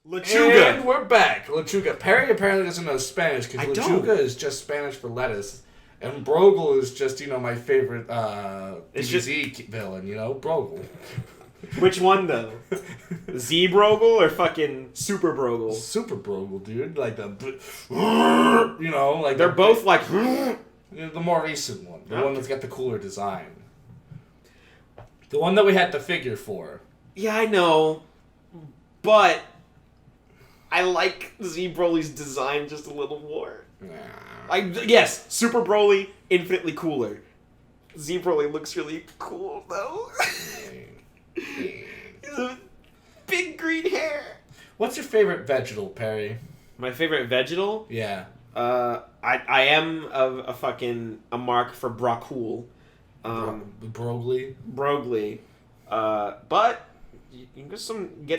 Lechuga. And we're back. Lechuga. Perry apparently doesn't know Spanish because Lechuga don't. is just Spanish for lettuce. And Brogel is just, my favorite DBZ villain, Brogel. Which one, though? Z-Brogel or fucking Super Brogel? Super Brogel, dude. Like like... They're both like... The more recent one. The one that's got the cooler design. The one that we had the figure for. Yeah, I know. But I like Z-Broly's design just a little more. Yes, Super Broly, infinitely cooler. Z-Broly looks really cool, though. He's a big green hair. What's your favorite vegetal, Perry? My favorite vegetal? Yeah. I am a mark for Brockhool. Brogly. But you can get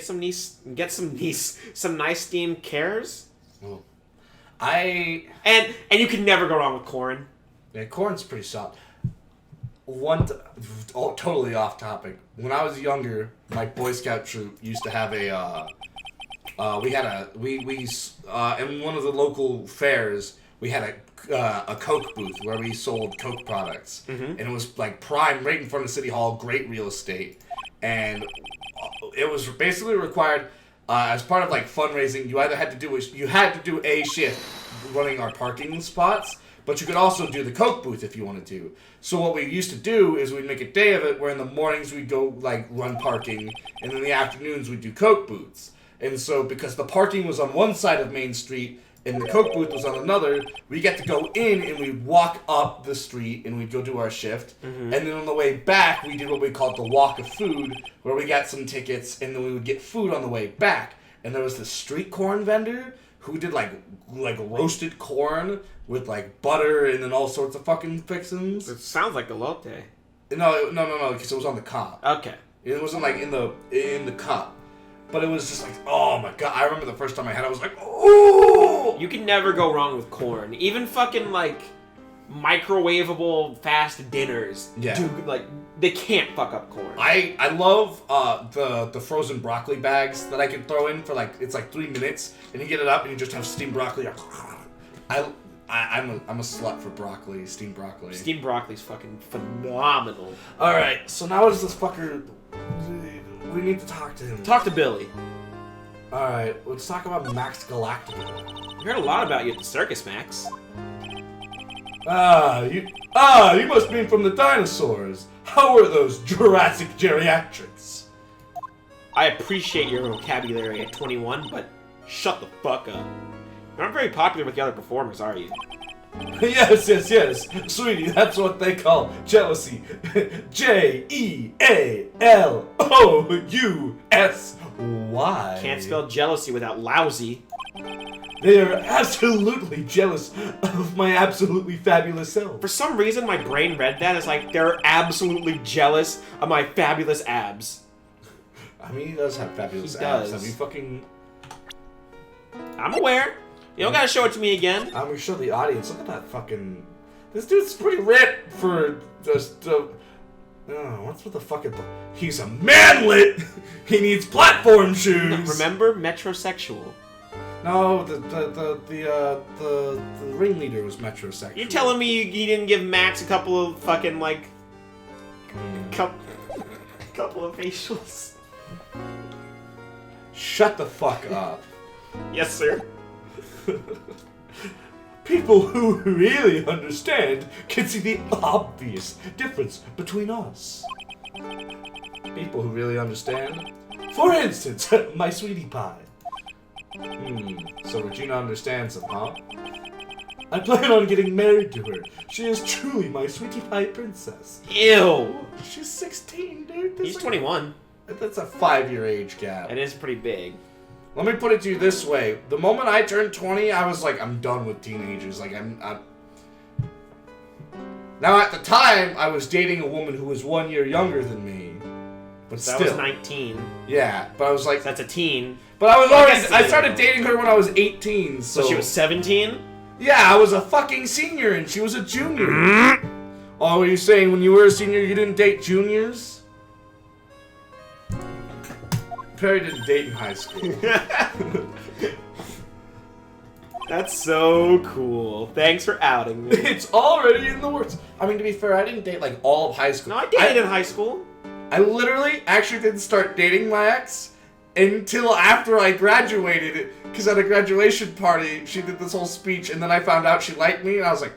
some nice themed cares. Oh. And you can never go wrong with Corrin. Yeah, Corrin's pretty solid. Totally off topic. When I was younger, my Boy Scout troop used to have in one of the local fairs, we had a Coke booth where we sold Coke products. Mm-hmm. And it was like prime, right in front of City Hall, great real estate. And it was basically required, as part of like fundraising, you had to do a shift running our parking spots, but you could also do the Coke booth if you wanted to. So what we used to do is we'd make a day of it where in the mornings we'd go like run parking, and in the afternoons we'd do Coke booths. And so because the parking was on one side of Main Street and the Coke booth was on another, we get to go in and we'd walk up the street and we'd go do our shift. Mm-hmm. And then on the way back, we did what we called the walk of food, where we got some tickets and then we would get food on the way back. And there was this street corn vendor who did like roasted corn with like butter and then all sorts of fucking fixins. It sounds like elote. No, because it was on the cup. Okay. It wasn't like in the cup. But it was just like, oh my god. I remember the first time I had it, I was like, oh! You can never go wrong with corn. Even fucking like microwavable fast dinners. Yeah. Dude, like, they can't fuck up corn. I love the frozen broccoli bags that I can throw in for like, it's like 3 minutes, and you get it up and you just have steamed broccoli. I'm a slut for broccoli, steamed broccoli. Steamed broccoli's fucking phenomenal. Alright, so now is this fucker... We need to talk to him. Talk to Billy. Alright, let's talk about Max Galactica. I heard a lot about you at the circus, Max. You must be from the dinosaurs. How are those Jurassic geriatrics? I appreciate your vocabulary at 21, but shut the fuck up. You're not very popular with the other performers, are you? Yes. Sweetie, that's what they call jealousy. Jealousy. Can't spell jealousy without lousy. They are absolutely jealous of my absolutely fabulous self. For some reason, my brain read that as like, they're absolutely jealous of my fabulous abs. I mean, he does have fabulous he abs. does. I mean, fucking... I'm aware. You don't gotta show it to me again. I'm gonna show the audience. Look at that fucking... This dude's pretty ripped for just... what's with the fucking... He's a manlet! He needs platform shoes! Remember? Metrosexual. No, the ringleader was metrosexual. You're telling me you didn't give Max a couple of fucking, like... Couple of facials? Shut the fuck up. Yes, sir. People who really understand can see the obvious difference between us. People who really understand? For instance, my sweetie pie. So Regina understands him, huh? I plan on getting married to her. She is truly my sweetie pie princess. Ew! She's 16, dude. He's 21. That's a 5-year age gap. It is pretty big. Let me put it to you this way. The moment I turned 20, I was like, I'm done with teenagers. Like, I'm... Now, at the time, I was dating a woman who was 1 year younger than me. But that still. was 19. Yeah, but I was like... That's a teen. But I was already... I started dating her when I was 18, so... So she was 17? Yeah, I was a fucking senior and she was a junior. Oh, were you saying when you were a senior you didn't date juniors? Perry didn't date in high school. That's so cool. Thanks for outing me. It's already in the works. I mean, to be fair, I didn't date like all of high school. No, I dated in high school. I literally actually didn't start dating my ex until after I graduated. Because at a graduation party, she did this whole speech, and then I found out she liked me, and I was like,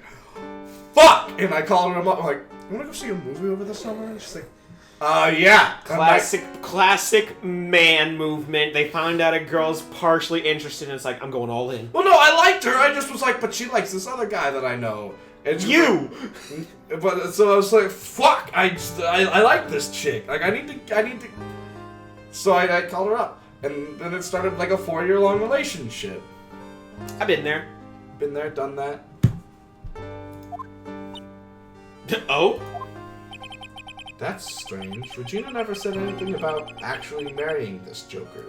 fuck! And I called her up, I'm like, you wanna go see a movie over the summer? And she's like, yeah. Classic man movement. They find out a girl's partially interested, and it's like, I'm going all in. Well, no, I liked her. I just was like, but she likes this other guy that I know. And You! Like, but so I was like, fuck! I like this chick. Like I need to. So I called her up, and then it started like a 4-year-long relationship. I've been there. Been there, done that. Oh? That's strange. Regina never said anything about actually marrying this Joker.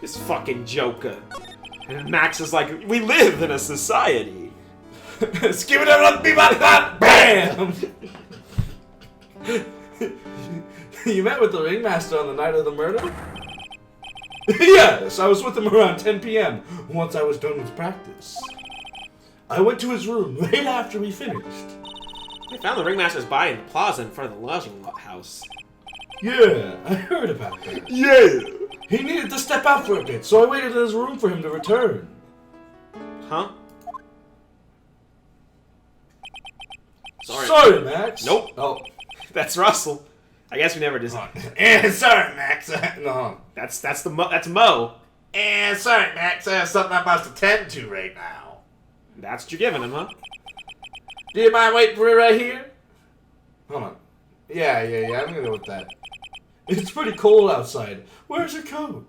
This fucking Joker. And Max is like, we live in a society. Skip it up, bam! You met with the ringmaster on the night of the murder? Yes, I was with him around 10 p.m. once I was done with practice. I went to his room right after we finished. They found the ringmaster's body in the plaza in front of the lodging house. Yeah, I heard about that. Yeah! He needed to step out for a bit, so I waited in his room for him to return. Huh? Sorry, Max. Nope. Oh. That's Russell. I guess we never designed. Sorry, Max. No. That's Mo. Sorry, Max. I have something I must attend to right now. That's what you're giving him, huh? Do you mind waiting for it right here? Hold on. Yeah. I'm gonna go with that. It's pretty cold outside. Where's your coat?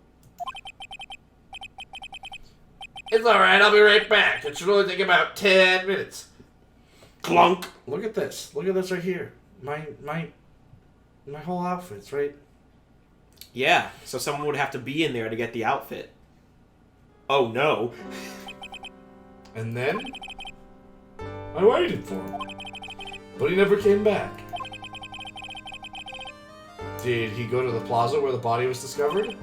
It's alright, I'll be right back. It should only take about 10 minutes. Clunk. Look at this. Look at this right here. My whole outfit's right. Yeah, so someone would have to be in there to get the outfit. Oh no. And then I waited for him. But he never came back. Did he go to the plaza where the body was discovered?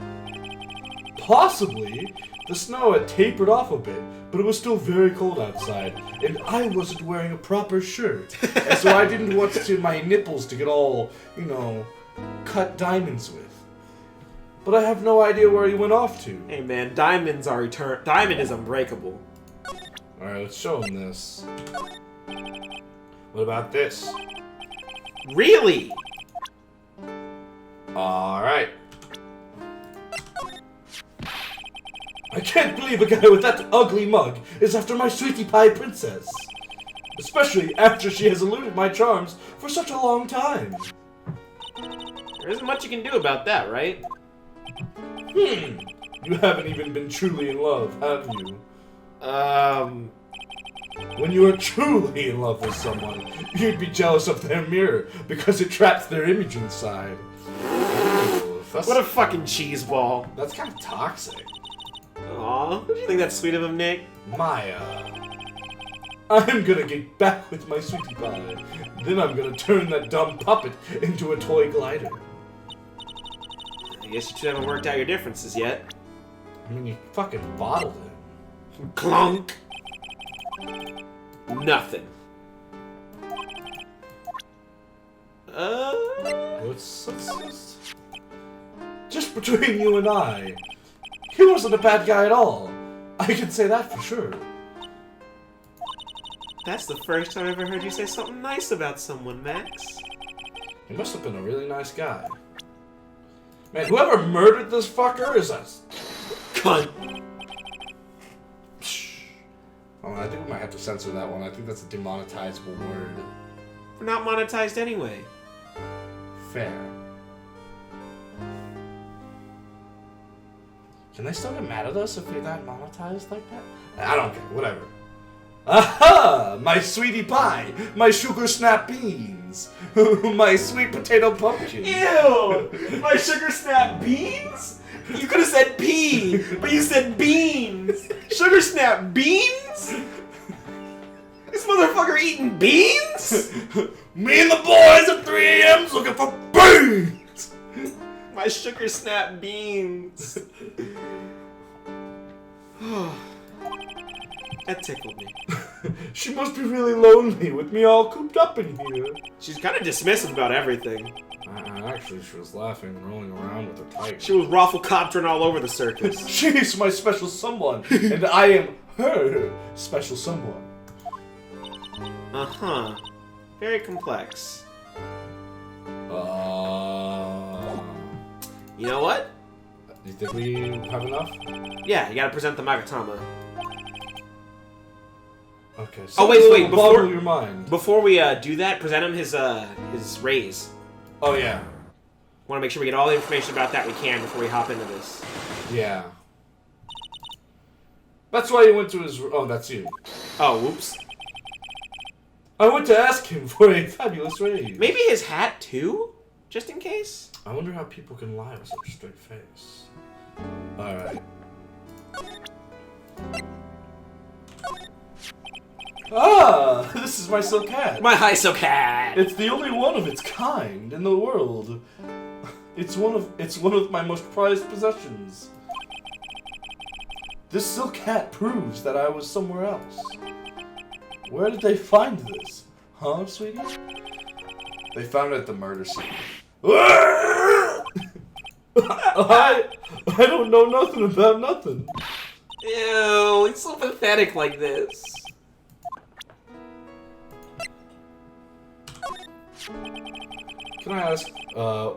Possibly. The snow had tapered off a bit, but it was still very cold outside, and I wasn't wearing a proper shirt, and so I didn't want my nipples to get all, cut diamonds with. But I have no idea where he went off to. Hey man, diamonds are Diamond is unbreakable. Alright, let's show him this. What about this? Really? Alright. I can't believe a guy with that ugly mug is after my sweetie pie princess. Especially after she has eluded my charms for such a long time. There isn't much you can do about that, right? You haven't even been truly in love, have you? When you are truly in love with someone, you'd be jealous of their mirror because it traps their image inside. Ooh, What a fucking cheeseball. That's kind of toxic. Aw, do you think that's sweet of him, Nick? Maya, I'm gonna get back with my sweetie pie. Then I'm gonna turn that dumb puppet into a toy glider. I guess you two haven't worked out your differences yet. I mean, you fucking bottled it. Clunk. Nothing. Let's just between you and I, he wasn't a bad guy at all. I can say that for sure. That's the first time I ever heard you say something nice about someone, Max. He must have been a really nice guy. Man, whoever murdered this fucker is a Cunt. Oh, I think we might have to censor that one. I think that's a demonetizable word. We're not monetized anyway. Fair. Can they still get mad at us if we're not monetized like that? I don't care. Whatever. Aha! My sweetie pie! My sugar snap beans! My sweet potato pumpkin! Ew! My sugar snap beans? You could have said pea, but you said beans! Sugar snap beans? This motherfucker eating beans? Me and the boys at 3 a.m. looking for beans! My sugar snap beans. That tickled me. She must be really lonely with me all cooped up in here. She's kind of dismissive about everything. Actually, she was laughing and rolling around with her tiger. She was raffle-coptering all over the circus. She's my special someone, and I am her special someone. Uh-huh. Very complex. You know what? Do you think we have enough? Yeah, you gotta present the Magatama. Okay. Oh wait! Boggle your mind. Before we do that, present him his raise. Oh yeah. Want to make sure we get all the information about that we can before we hop into this. Yeah. That's why he went to his. Oh, that's you. Oh, whoops. I went to ask him for a fabulous raise. Maybe his hat too, just in case. I wonder how people can lie with such a straight face. All right. Ah, this is my silk hat. My high silk hat. It's the only one of its kind in the world. It's one of my most prized possessions. This silk hat proves that I was somewhere else. Where did they find this? Huh, sweetie? They found it at the murder scene. I don't know nothing about nothing. Ew, he's so pathetic like this. Can I ask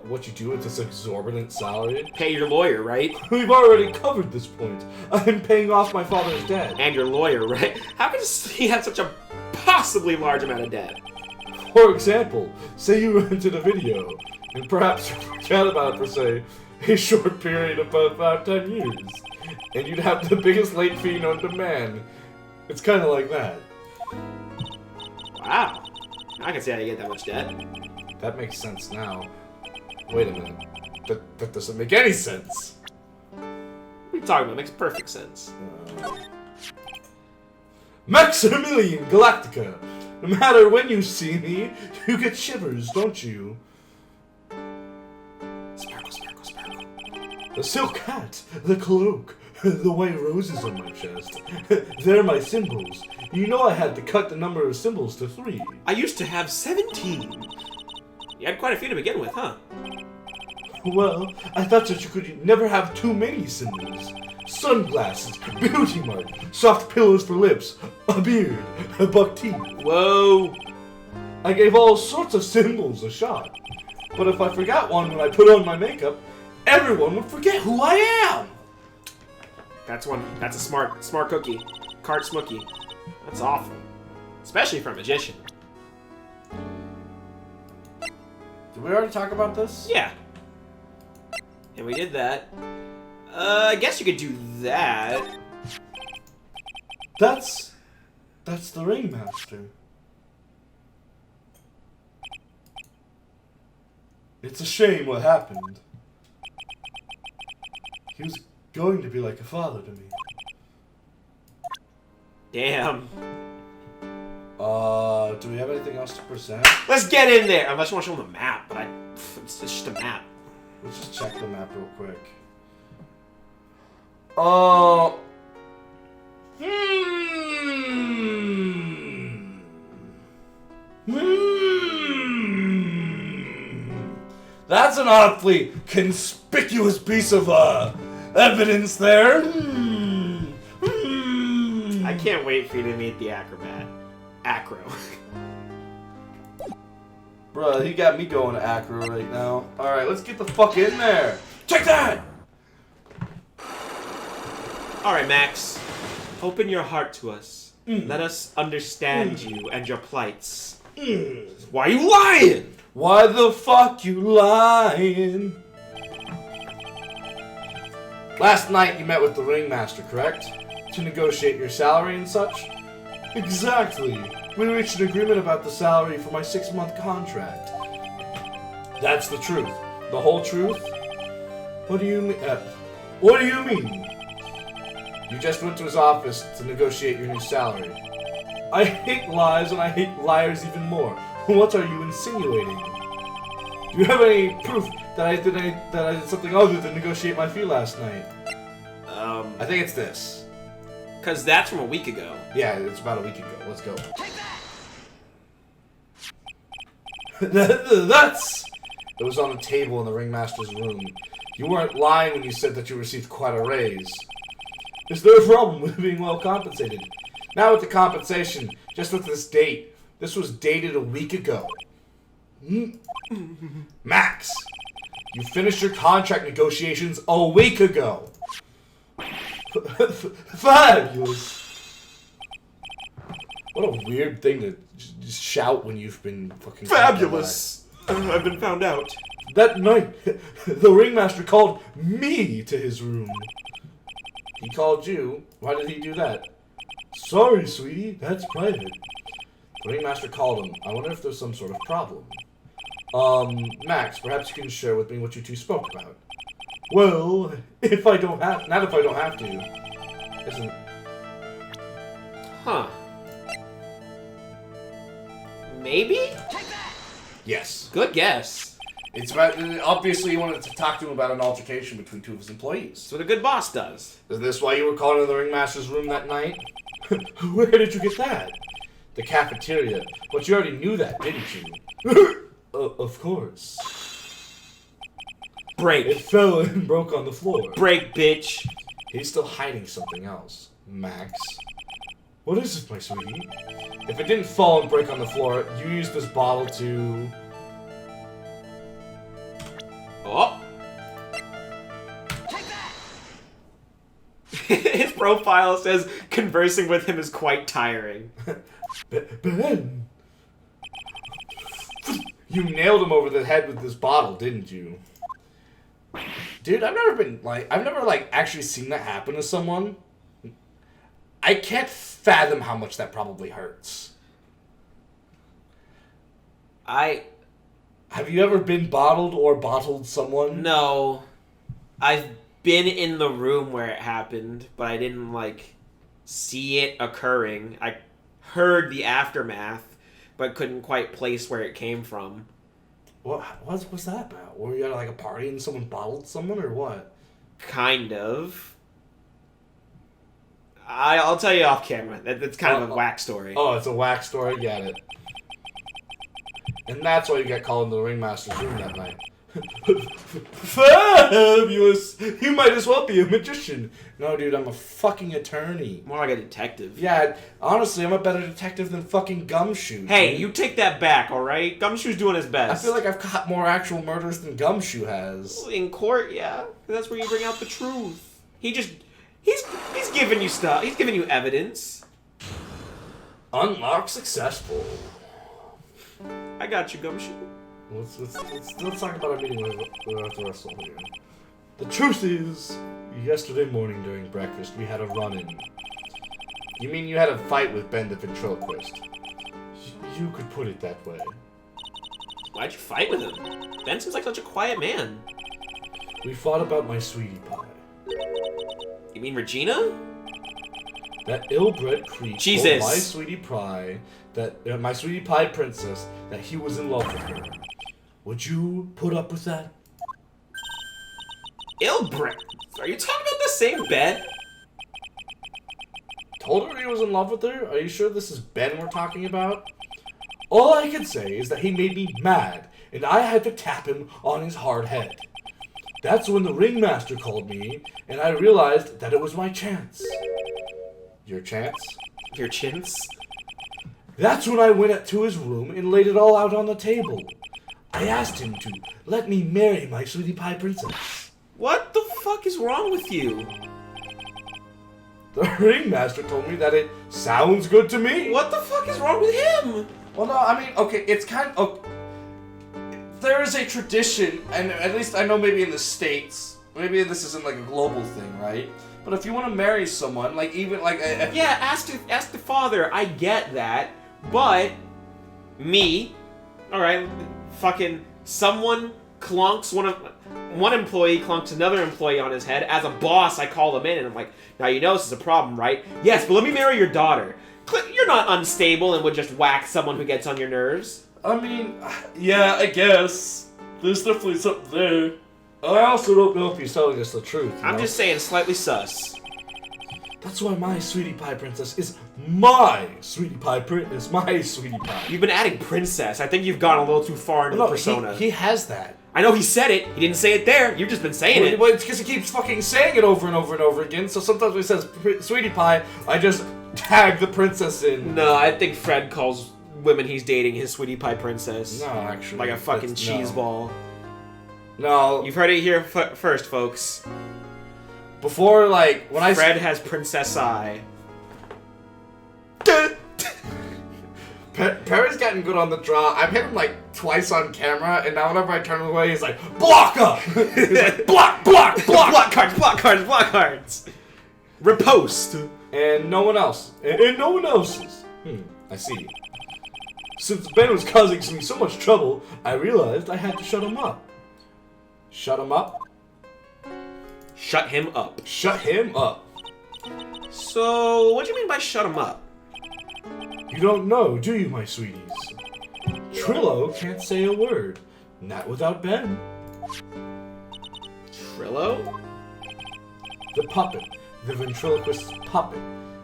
what you do with this exorbitant salary? Pay your lawyer, right? We've already covered this point. I'm paying off my father's debt. And your lawyer, right? How can he have such a possibly large amount of debt? For example, say you rented a video, and perhaps you forgot about it for, say, a short period of about 10 years, and you'd have the biggest late fee known to man. It's kind of like that. Wow. I can see how you get that much debt. That makes sense now. Wait a minute. That doesn't make any sense. What are you talking about? It makes perfect sense. Maximilian Galactica! No matter when you see me, you get shivers, don't you? Sparkle, sparkle, sparkle. The silk hat, the cloak, the white roses on my chest. They're my symbols. You know I had to cut the number of symbols to 3. I used to have 17. You had quite a few to begin with, huh? Well, I thought that you could never have too many symbols. Sunglasses, beauty mark, soft pillows for lips, a beard, a buck teeth. Whoa! I gave all sorts of symbols a shot. But if I forgot one when I put on my makeup, everyone would forget who I am. That's a smart cookie. Cart smookie. That's awful. Especially for a magician. Did we already talk about this? Yeah. And we did that. I guess you could do that. That's the ringmaster. It's a shame what happened. He was going to be like a father to me. Damn. Do we have anything else to present? Let's get in there! Unless you want to show them the map, but it's just a map. Let's just check the map real quick. That's an awfully conspicuous piece of evidence there. I can't wait for you to meet the acrobat. Acro. Bruh, he got me going acro right now. Alright, let's get the fuck in there. Check that! Alright, Max. Open your heart to us. Let us understand you and your plights. Why are you lying? Why the fuck you lying? Last night you met with the ringmaster, correct? To negotiate your salary and such? Exactly. We reached an agreement about the salary for my 6-month contract. That's the truth. The whole truth? What do you mean? What do you mean? You just went to his office to negotiate your new salary. I hate lies and I hate liars even more. What are you insinuating? Do you have any proof that I did something other than negotiate my fee last night? I think it's this. Because that's from a week ago. Yeah, it's about a week ago. Let's go. That's... It was on the table in the ringmaster's room. You weren't lying when you said that you received quite a raise. Is there a problem with being well compensated? Not with the compensation, just with this date. This was dated a week ago. Max, you finished your contract negotiations a week ago. Fabulous. What a weird thing to just shout when you've been fucking... Fabulous. I've been found out. That night, the ringmaster called me to his room. He called you. Why did he do that? Sorry, sweetie, that's private. The ringmaster called him. I wonder if there's some sort of problem. Max, perhaps you can share with me what you two spoke about. Well, not if I don't have to. Isn't... Huh. Maybe? Yes. Good guess. It's about, obviously you wanted to talk to him about an altercation between two of his employees. That's what a good boss does. Is this why you were called into the ringmaster's room that night? Where did you get that? The cafeteria. But you already knew that, didn't you? Of course. Break. It fell and broke on the floor. Break, bitch. He's still hiding something else. Max. What is it, my sweetie? If it didn't fall and break on the floor, you used this bottle to... Oh. His profile says conversing with him is quite tiring. Ben! You nailed him over the head with this bottle, didn't you? Dude, I've never actually seen that happen to someone. I can't fathom how much that probably hurts. Have you ever been bottled or bottled someone? No. I've been in the room where it happened, but I didn't, see it occurring. I heard the aftermath, but couldn't quite place where it came from. What was that about? Were you at, a party and someone bottled someone, or what? Kind of. I'll tell you off camera. That's kind of a whack story. Oh, it's a whack story? Get it. And that's why you got called into the ringmaster's room that night. Fabulous! You might as well be a magician. No, dude, I'm a fucking attorney. More like a detective. Yeah, honestly, I'm a better detective than fucking Gumshoe. Hey, dude. you take that back, alright? Gumshoe's doing his best. I feel like I've caught more actual murders than Gumshoe has. In court, yeah. That's where you bring out the truth. He's giving you stuff. He's giving you evidence. Unlock successful. I got you, Gumshoe. Let's talk about our meeting with Russell here. The truth is, yesterday morning during breakfast, we had a run-in. You mean you had a fight with Ben the ventriloquist? You could put it that way. Why'd you fight with him? Ben seems like such a quiet man. We fought about my sweetie pie. You mean Regina? That ill-bred creep Jesus. told my sweetie pie my sweetie pie princess that he was in love with her. Would you put up with that? Ill-bred? Are you talking about the same Ben? Told her he was in love with her? Are you sure this is Ben we're talking about? All I can say is that he made me mad, and I had to tap him on his hard head. That's when the ringmaster called me, and I realized that it was my chance. Your chance? Your chins? That's when I went to his room and laid it all out on the table. I asked him to let me marry my sweetie pie princess. What the fuck is wrong with you? The ringmaster told me that it sounds good to me. What the fuck is wrong with him? Well, no, I mean, okay, it's kind of... There is a tradition, and at least I know maybe in the States, maybe this isn't a global thing, right? But if you want to marry someone, yeah, ask the father, I get that, but... Me, alright, fucking someone clunks one employee clunks another employee on his head. As a boss, I call them in and I'm like, now you know this is a problem, right? Yes, but let me marry your daughter. You're not unstable and would just whack someone who gets on your nerves. I mean, yeah, I guess. There's definitely something there. I also don't know if he's telling us the truth. I'm just saying, slightly sus. That's why my sweetie pie princess is my sweetie pie princess. My sweetie pie. You've been adding princess. I think you've gone a little too far into the persona. He has that. I know he said it. He didn't say it there. You've just been saying it. Well, it's because he keeps fucking saying it over and over and over again. So sometimes when he says sweetie pie, I just tag the princess in. No, I think Fred calls women he's dating his sweetie pie princess. No, actually. Like a fucking cheese ball. No. You've heard it here first, folks. Before, like, when Fred has Princess I. Perry's gotten good on the draw. I've hit him like twice on camera, and now whenever I turn him away, he's like, block up! He's like, block! Block cards! Riposte! And no one else. And no one else's. I see. Since Ben was causing me so much trouble, I realized I had to shut him up. Shut him up? Shut him up. Shut him up. So, what do you mean by shut him up? You don't know, do you, my sweeties? Trillo can't say a word. Not without Ben. Trillo? The puppet. The ventriloquist puppet.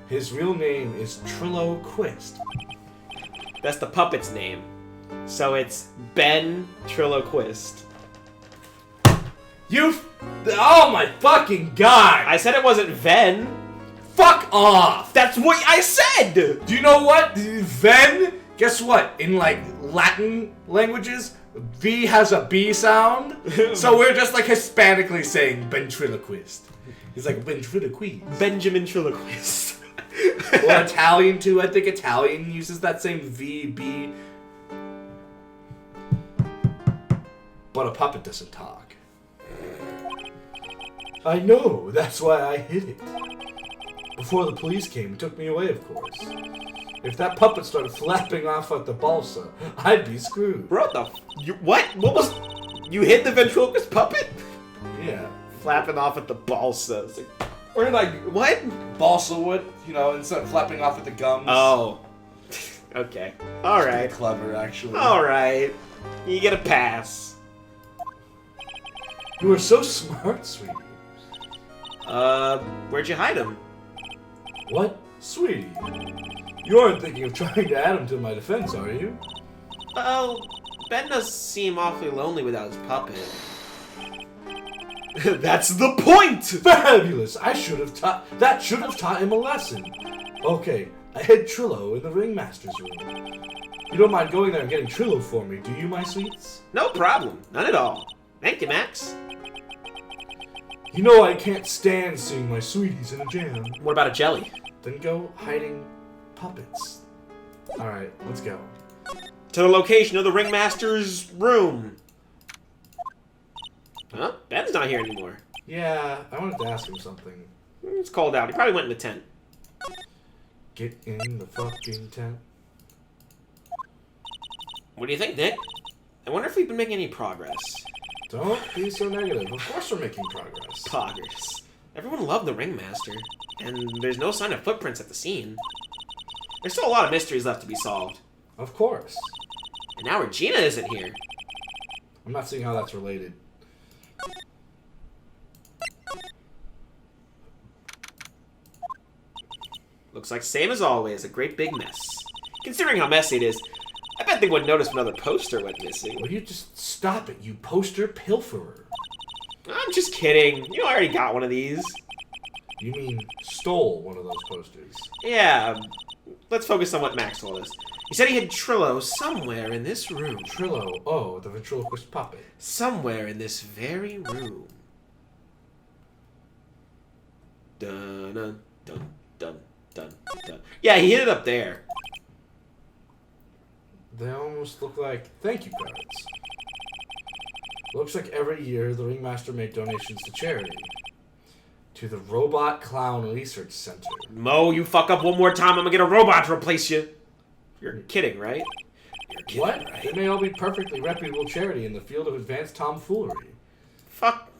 His real name is Trillo Quist. That's the puppet's name. So it's Ben Trilloquist. Oh my fucking god! I said it wasn't Ven. Fuck off! That's what I said! Do you know what? Ven? Guess what? In like Latin languages, V has a B sound. So we're just like Hispanically saying ventriloquist. He's like ventriloquist. Benjamin Trilloquist. Or Italian too. I think Italian uses that same V, B. But a puppet doesn't talk. I know, that's why I hid it. Before the police came and took me away, of course. If that puppet started flapping off at the balsa, I'd be screwed. Bro, what? What was... You hid the ventriloquist puppet? Yeah. Flapping off at the balsa. It's like, or like, what? Balsa wood, you know, instead of flapping off at the gums. Oh. Okay. Alright. Clever, actually. Alright. You get a pass. You are so smart, sweetie. Where'd you hide him? What? Sweetie. You aren't thinking of trying to add him to my defense, are you? Well, Ben does seem awfully lonely without his puppet. That's the point! Fabulous! That should have taught him a lesson. Okay, I hid Trillo in the ringmaster's room. You don't mind going there and getting Trillo for me, do you, my sweets? No problem. None at all. Thank you, Max. You know I can't stand seeing my sweeties in a jam. What about a jelly? Then go hiding puppets. Alright, let's go. To the location of the ringmaster's room. Huh? Ben's not here anymore. Yeah, I wanted to ask him something. It's cold out. He probably went in the tent. Get in the fucking tent. What do you think, Nick? I wonder if we've been making any progress. Don't be so negative. Of course we're making progress. Progress. Everyone loved the ringmaster, and there's no sign of footprints at the scene. There's still a lot of mysteries left to be solved. Of course. And now Regina isn't here. I'm not seeing how that's related. Looks like same as always, a great big mess. Considering how messy it is, I bet they wouldn't notice if another poster went missing. Will you just stop it, you poster pilferer? I'm just kidding. You already got one of these. You mean stole one of those posters? Yeah. Let's focus on what Max told us. He said he had Trillo somewhere in this room. Trillo, oh, the ventriloquist puppet. Somewhere in this very room. Dun dun dun dun dun dun. Yeah, he hid it up there. They almost look like thank you cards. Looks like every year the Ringmaster made donations to charity. To the Robot Clown Research Center. Mo, you fuck up one more time, I'm gonna get a robot to replace you. You're kidding, right? You're kidding, what? right? They may all be perfectly reputable charity in the field of advanced tomfoolery. Fuck.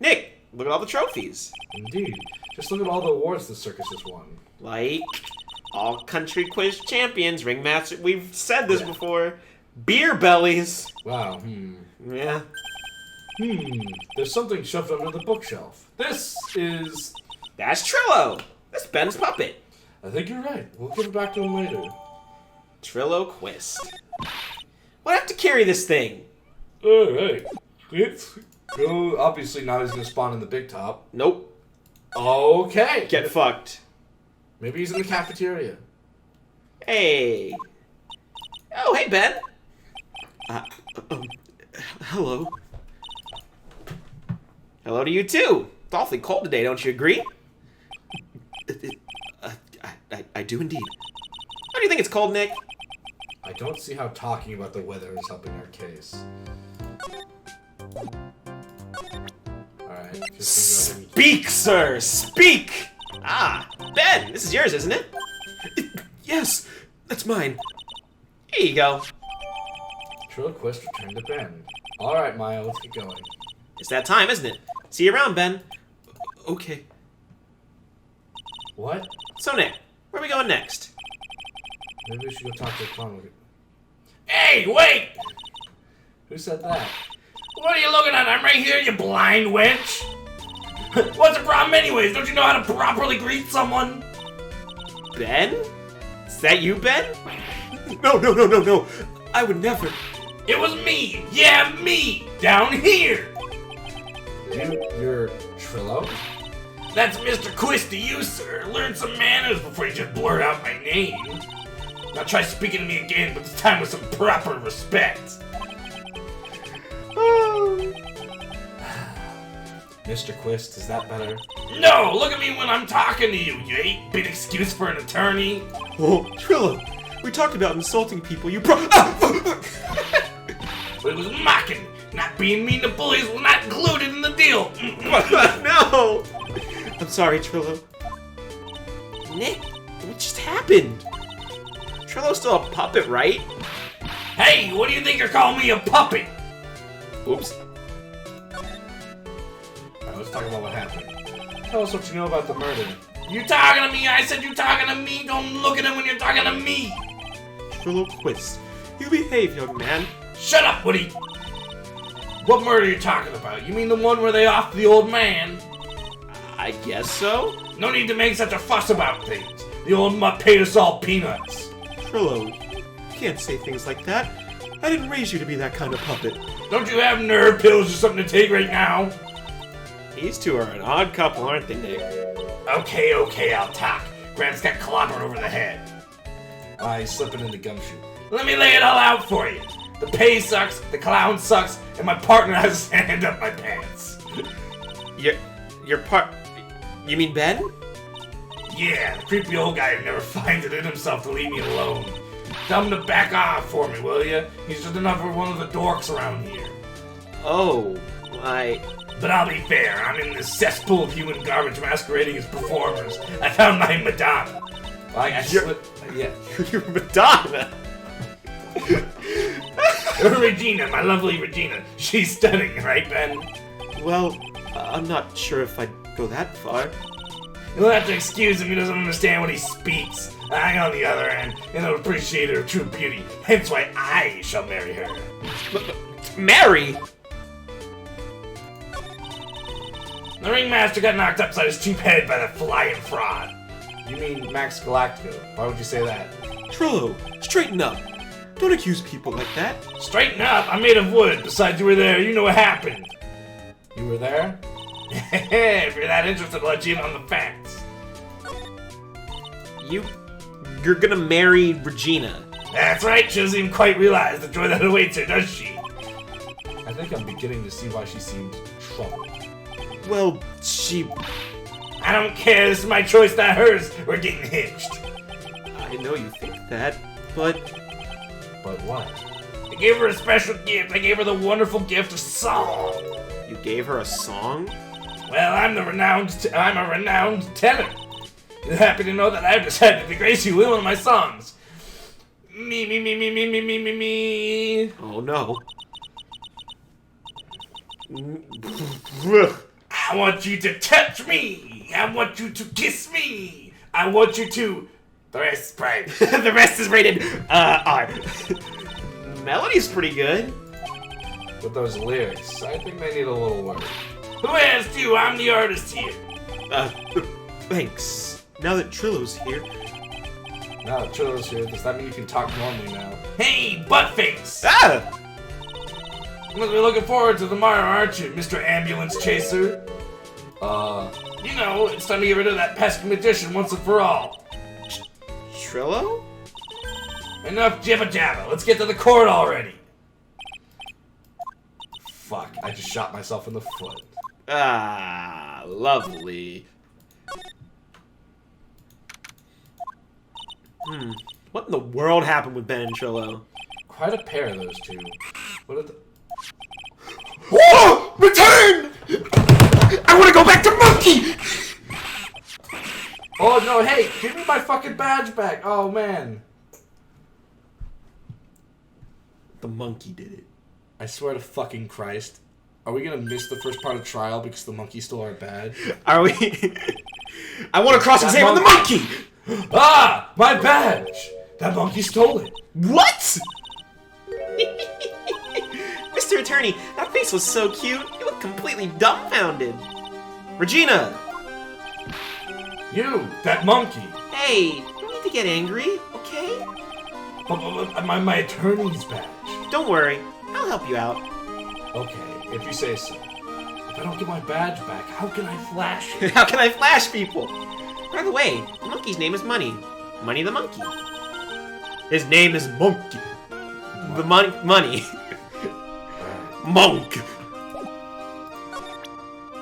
Nick, look at all the trophies. Indeed. Just look at all the awards the circus has won. Like, all country quiz champions, ringmaster. We've said this before. Beer bellies. Wow. Yeah. There's something shoved under the bookshelf. This is... That's Trillo. That's Ben's puppet. I think you're right. We'll give it back to him later. Trillo Quist. Why have to carry this thing? Alright. It's obviously not as gonna spawn in the big top. Nope. Okay. Get fucked. Maybe he's in the cafeteria. Hey. Oh, hey, Ben. Hello. Hello to you, too. It's awfully cold today, don't you agree? I do indeed. How do you think it's cold, Nick? I don't see how talking about the weather is helping our case. Alright. Speak, sir! Speak! Ah, Ben, this is yours, isn't it? Yes, that's mine. Here you go. Trillo Quist returned to Ben. Alright, Maya, let's get going. It's that time, isn't it? See you around, Ben. Okay. What? So, Nick, where are we going next? Maybe we should go talk to the clown. Hey, wait! Who said that? What are you looking at? I'm right here, you blind wench! What's the problem anyways? Don't you know how to properly greet someone? Ben? Is that you, Ben? No. I would never. It was me! Yeah, me! Down here! You're Trillo? That's Mr. Quist to you, sir. Learn some manners before you just blurt out my name. Now try speaking to me again, but this time with some proper respect. Mr. Quist, is that better? No! Look at me when I'm talking to you, you 8-bit excuse for an attorney. Oh, Trillo, we talked about insulting people. You But it was mocking. Not being mean to bullies was not included in the deal. No! I'm sorry, Trillo. Nick, what just happened? Trillo's still a puppet, right? Hey, what do you think you're calling me a puppet? Oops. Alright, let's talk about what happened. Tell us what you know about the murder. You talking to me? I said you talking to me. Don't look at him when you're talking to me. Trillo Quist, you behave, young man. Shut up, Woody. What murder are you talking about? You mean the one where they offed the old man? I guess so. No need to make such a fuss about things. The old mutt paid us all peanuts. Trillo, you can't say things like that. I didn't raise you to be that kind of puppet. Don't you have nerve pills or something to take right now? These two are an odd couple, aren't they, Nick? Okay, I'll talk. Grant's got clobbered over the head. He's slipping into gumshoe. Let me lay it all out for you. The pay sucks, the clown sucks, and my partner has his hand up my pants. You mean Ben? Yeah, the creepy old guy who never finds it in himself to leave me alone. Tell him to back off for me, will ya? He's just another one of the dorks around here. Oh, But I'll be fair, I'm in this cesspool of human garbage masquerading as performers. I found my Madonna. You're Madonna. Regina, my lovely Regina. She's stunning, right, Ben? Well, I'm not sure if I'd go that far. You'll have to excuse him, he doesn't understand what he speaks. I, on the other hand, am an appreciator of true beauty, hence why I shall marry her. Marry? The ringmaster got knocked upside his cheap head by the flying fraud. You mean Max Galactico? Why would you say that? Trillo, straighten up. Don't accuse people like that. Straighten up? I'm made of wood. Besides, you were there. You know what happened. You were there? If you're that interested, I'll let you in on the facts. You're gonna marry Regina. That's right. She doesn't even quite realize the joy that awaits her, does she? I think I'm beginning to see why she seemed troubled. Well, I don't care. This is my choice, not hers. We're getting hitched. I know you think that, but... But what? I gave her a special gift. I gave her the wonderful gift of song. You gave her a song? Well, I'm a renowned tenor. You're happy to know that I've decided to grace you with one of my songs. Me. Oh no. I want you to touch me. I want you to kiss me. I want you to... The rest is private. The rest is rated R. melody's pretty good. With those lyrics, I think they need a little work. Who asked you? I'm the artist here. Thanks. Now that Trillo's here. Now that Trillo's here, does that mean you can talk normally now? Hey, buttface! Ah! You must be looking forward to tomorrow, aren't you, Mr. Ambulance Chaser? You know, it's time to get rid of that pesky magician once and for all. Trillo? Enough jibba-jabba. Let's get to the court already. Fuck, I just shot myself in the foot. Ah, lovely. What in the world happened with Ben and Trillo? Quite a pair, those two. What are the... Whoa! Return! I want to go back to Monkey! Oh, no, hey, give me my fucking badge back. Oh, man. The monkey did it. I swear to fucking Christ. Are we gonna miss the first part of trial because the monkey stole our badge? Are we? I want to cross-examine the monkey! Ah! My badge! That monkey stole it. What? Mr. Attorney, that face was so cute. You look completely dumbfounded. Regina! You! That monkey! Hey, you need to get angry, okay? My attorney's badge. Don't worry, I'll help you out. Okay, if you say so. If I don't get my badge back, how can I flash it? How can I flash people? By the way, the monkey's name is Money. Money the monkey. His name is Monkey. The money. Monk.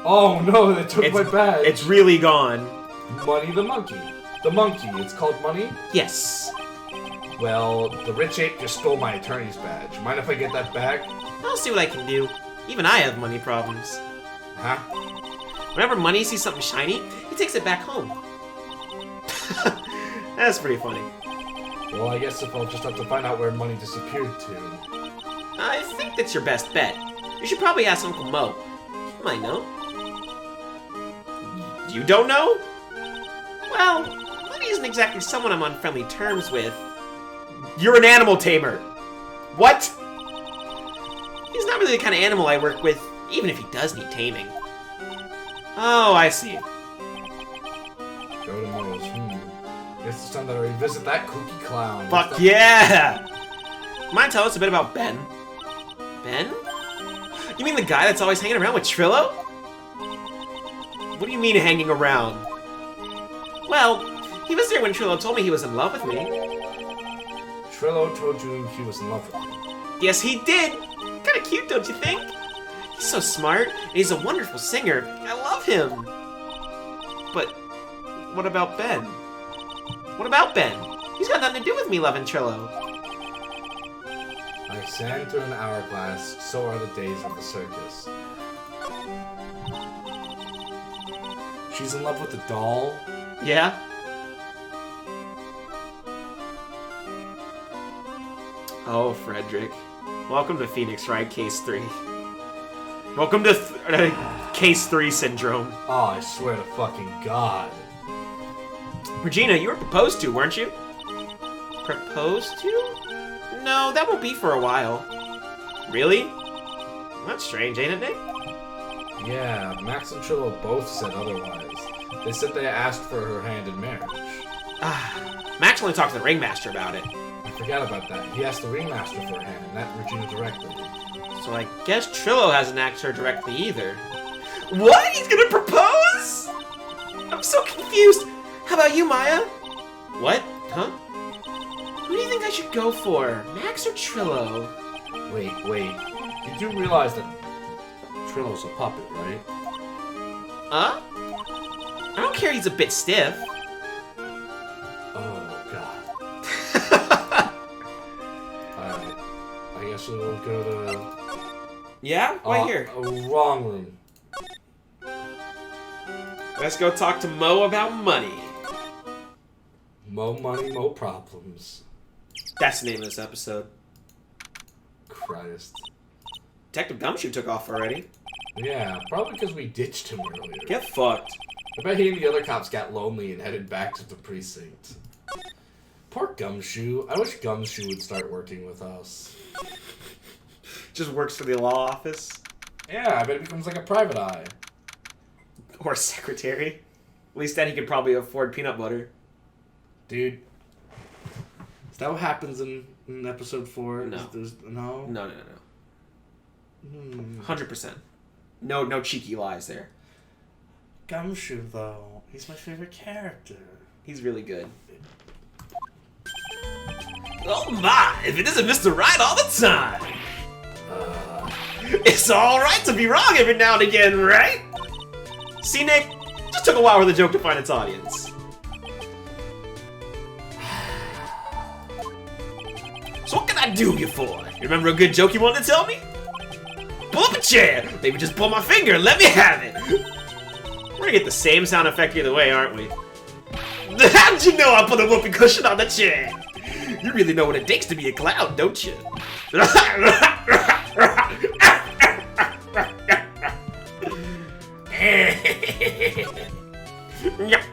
Oh no, they took my badge. It's really gone. Money the monkey. The monkey, it's called Money? Yes. Well, the rich ape just stole my attorney's badge. Mind if I get that back? I'll see what I can do. Even I have money problems. Huh? Whenever Money sees something shiny, he takes it back home. That's pretty funny. Well, I guess if I'll just have to find out where Money disappeared to. I think that's your best bet. You should probably ask Uncle Mo. He might know. You don't know? Well, Money isn't exactly someone I'm on friendly terms with. You're an animal tamer. What? He's not really the kind of animal I work with, even if he does need taming. Oh, I see. Go to Mo's. Guess it's time to revisit that kooky clown. Fuck yeah! Mind tell us a bit about Ben? Ben? You mean the guy that's always hanging around with Trillo? What do you mean hanging around? Well, he was there when Trillo told me he was in love with me. Trillo told you he was in love with you. Yes, he did! Kinda cute, don't you think? He's so smart, and he's a wonderful singer. I love him! But what about Ben? What about Ben? He's got nothing to do with me loving Trillo. Like sand through an hourglass, so are the days of the circus. She's in love with the doll? Yeah? Oh, Frederick. Welcome to Phoenix, Wright, Case 3. Welcome to Case 3 syndrome. Oh, I swear to fucking God. Regina, you were proposed to, weren't you? Proposed to? No, that won't be for a while. Really? Well, that's strange, ain't it, Nick? Yeah, Max and Trillo both said otherwise. They said they asked for her hand in marriage. Max only talked to the ringmaster about it. I forgot about that. He asked the ringmaster for her hand, not Regina directly. So I guess Trillo hasn't asked her directly either. What? He's gonna propose? I'm so confused. How about you, Maya? What? Huh? Who do you think I should go for? Max or Trillo? Wait. Did you realize that Trillo's a puppet, right? Huh? I don't care he's a bit stiff. Oh, God. Alright. I guess we'll go to... Yeah? Why here? Wrong room. Let's go talk to Mo about money. Mo money, mo problems. That's the name of this episode. Christ. Detective Gumshoe took off already. Yeah, probably because we ditched him earlier. Get fucked. I bet he and the other cops got lonely and headed back to the precinct. Poor Gumshoe. I wish Gumshoe would start working with us. Just works for the law office. Yeah, I bet it becomes like a private eye. Or a secretary. At least then he could probably afford peanut butter. Dude. Is that what happens in episode 4? No. No? No. 100%. No cheeky lies there. Gumshoe, though. He's my favorite character. He's really good. Oh my, if it isn't Mr. Wright all the time. It's alright to be wrong every now and again, right? See, Nick? Just took a while for the joke to find its audience. So what can I do you for? You remember a good joke you wanted to tell me? Pull up a chair! Maybe just pull my finger and let me have it! We're gonna get the same sound effect either way, aren't we? How'd you know I put a whoopee cushion on the chair? You really know what it takes to be a clown, don't you?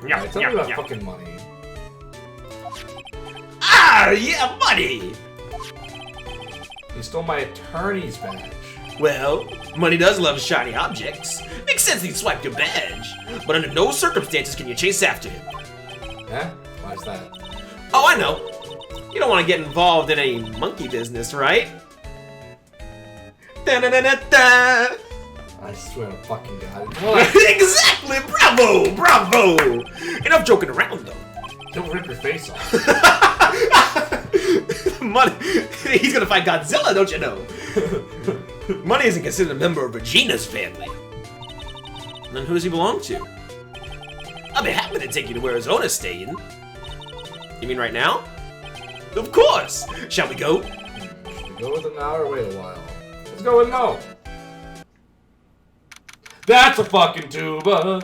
Alright, tell me about fucking money. Ah, yeah, money! You stole my attorney's badge. Well, money does love shiny objects. Makes sense that he swiped your badge. But under no circumstances can you chase after him. Huh? Why's that? Oh, I know. You don't want to get involved in any monkey business, right? Da-da-da-da-da! I swear to fucking God. Exactly! Bravo! Bravo! Enough joking around, though. Don't rip your face off. Money. He's gonna fight Godzilla, don't you know? Money isn't considered a member of Regina's family. Then who does he belong to? I'll be happy to take you to where Arizona's staying. You mean right now? Of course! Shall we go? Should we go with him now or wait a while? Let's go with no. That's a fucking tuba.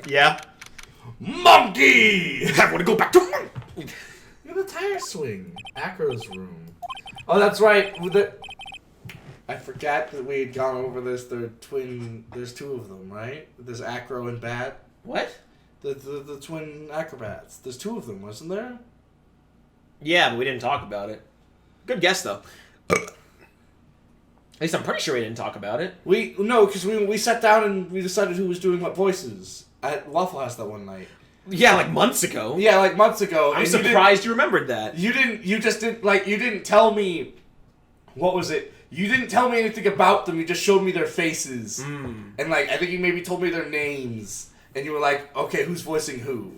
Yeah. Monkey! I want to go back to monkey. Look at the tire swing. Acro's room. Oh, that's right. I forgot that we had gone over this. They're twin. There's two of them, right? There's Acro and Bat. What? The twin acrobats. There's two of them, wasn't there? Yeah, but we didn't talk about it. Good guess, though. At least I'm pretty sure we didn't talk about it. No, because we sat down and we decided who was doing what voices at Waffle House that one night. Yeah, like months ago. Yeah, like months ago. I'm surprised you remembered that. You didn't tell me. What was it? You didn't tell me anything about them. You just showed me their faces. And like, I think you maybe told me their names. And you were like, okay, who's voicing who?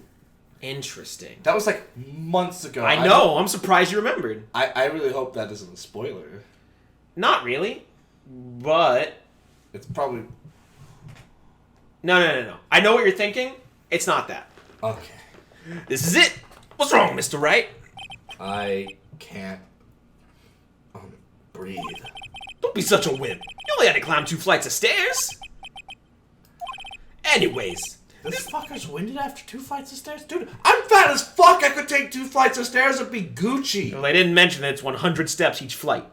Interesting. That was like months ago. I know. I'm surprised you remembered. I really hope that isn't a spoiler. Not really. But... It's probably... No. I know what you're thinking. It's not that. Okay. This is it. What's wrong, Mr. Wright? I can't... breathe. Don't be such a wimp. You only had to climb 2 flights of stairs. Anyways... This fucker's winded after 2 flights of stairs? Dude, I'm fat as fuck! I could take 2 flights of stairs and be Gucci! Well, they didn't mention that it's 100 steps each flight.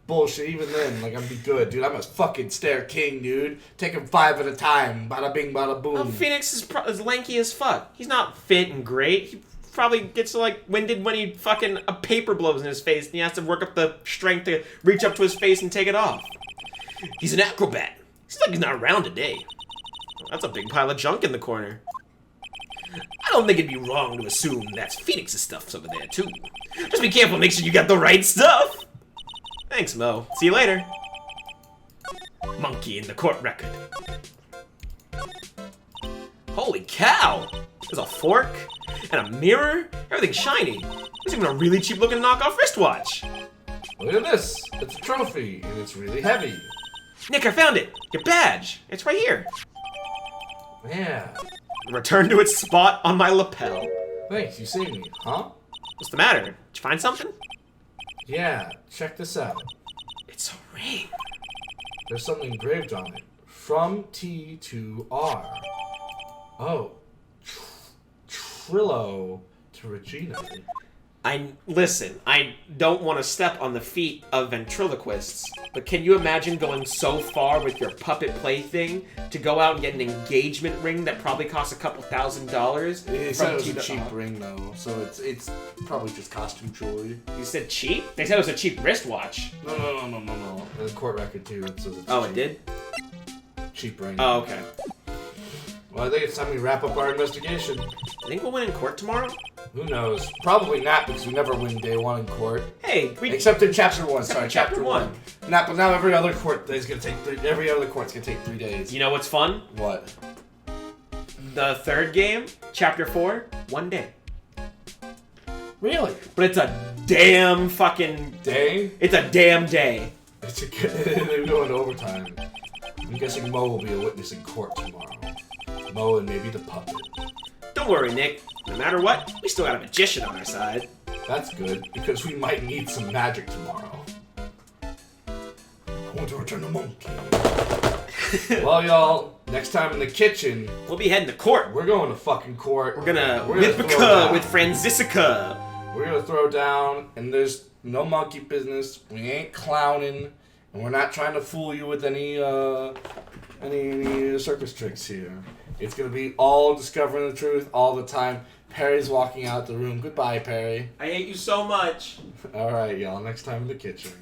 Bullshit, even then, like, I'd be good, dude. I'm a fucking stair king, dude. Take 'em 5 at a time. Bada bing, bada boom. Well, Phoenix is lanky as fuck. He's not fit and great. He probably gets, like, winded when he fucking a paper blows in his face and he has to work up the strength to reach up to his face and take it off. He's an acrobat. Seems like he's not around today. That's a big pile of junk in the corner. I don't think it'd be wrong to assume that's Phoenix's stuff over there, too. Just be careful, make sure you got the right stuff. Thanks, Mo. See you later. Monkey in the court record. Holy cow! There's a fork, and a mirror, everything's shiny. There's even a really cheap-looking knockoff wristwatch. Look at this. It's a trophy, and it's really heavy. Nick, I found it! Your badge! It's right here. Yeah. Return to its spot on my lapel. Thanks, you saved me, huh? What's the matter? Did you find something? Yeah, check this out. It's a ring. There's something engraved on it. From T to R. Oh. Trillo to Regina. Listen, I don't want to step on the feet of ventriloquists, but can you imagine going so far with your puppet plaything to go out and get an engagement ring that probably costs a couple $1,000s? They said it was a cheap ring though, so it's probably just costume jewelry. You said cheap? They said it was a cheap wristwatch. No. The court record too. It says it's cheap. It did? Cheap ring. Oh, okay. Well, I think it's time we wrap up our investigation. You think we'll win in court tomorrow? Who knows? Probably not, because we never win day one in court. Hey, except in chapter 1. Sorry, chapter 1. But now every other court's gonna take 3 days. You know what's fun? What? The third game, chapter 4, 1 day. Really? But it's a damn fucking day. It's a damn day. They're going overtime. I'm guessing Mo will be a witness in court tomorrow. Mo and maybe the puppet. Don't worry, Nick. No matter what, we still got a magician on our side. That's good, because we might need some magic tomorrow. I want to return the monkey. Well, y'all, next time in the kitchen... We'll be heading to court. We're going to fucking court. We're gonna with Franziska. We're gonna throw down, and there's no monkey business. We ain't clowning, and we're not trying to fool you with any circus tricks here. It's gonna be all discovering the truth all the time. Perry's walking out the room. Goodbye, Perry. I hate you so much. All right, y'all. Next time in the kitchen.